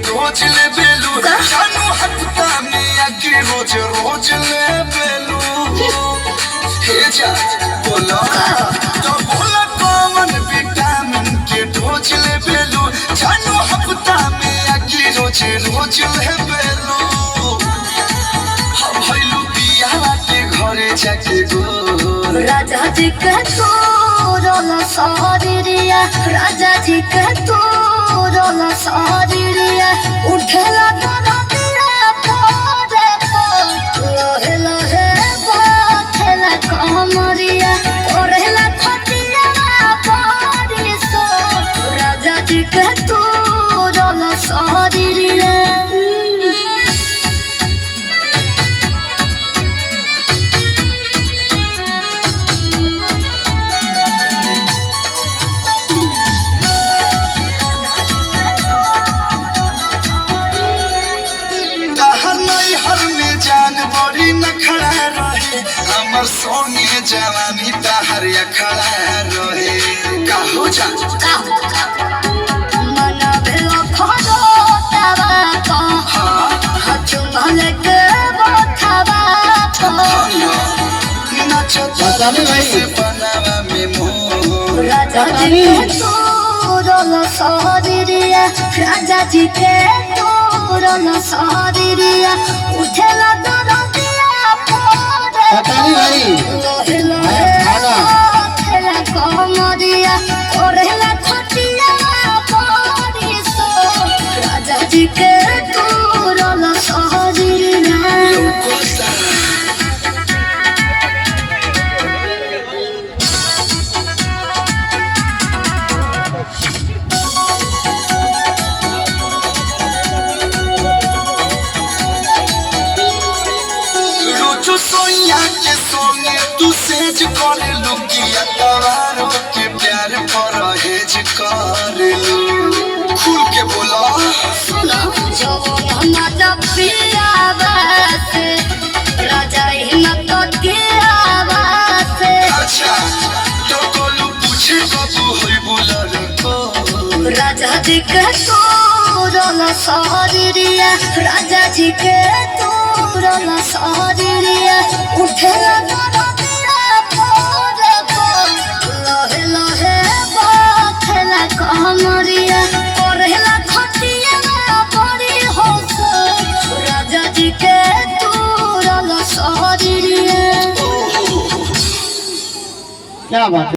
रोज ले बेलू जानू हफ्ता में आके रोज रोज ले बेलू हे जा बोला तो बोला कौन विटामिन के डोज ले बेलू जानू हफ्ता में आके रोज रोज ले बेलू हम भइलू बिया के घरे जाके गो राजा जी के तोरल सारिया राजा जी के तोरल सारिया उठला दरदिया पोरे लोहे लोहे बाथला कमरिया ओरेला खटिया परिसो राजा जी के तोरल सारिया बड़ी न खड़ा रहे हमर सोने जवानी तहर खड़ा रहे काहो जा मन भेलो खरो तवा को हचु मलक बथवा को नचता से बनावा में मोह राजा जी के तोरल सारिया राजा जी के तोरल सारिया उठला दरदिया पोरे लोहे लोहे बाथला कमरिया ओरेला खटिया परिसो राजा जी के तोरल सारिया सोया के सोने तू सेज कर लू किया तवारो के प्यार पर हेज कर लू खुल के बोला सुनो जो मजा पिया बस राजा हिम्मत के आवाज अच्छा तो कोलू पूछे बाबू होई बोला रे को राजा जी के तोरल सारिया राजा जी के तोरल सारिया उठला दरदिया पोरे लोहे लोहे बाथला कमरिया ओरेला खटिया परी होस राजा जी के तोरल सारिया क्या बात है।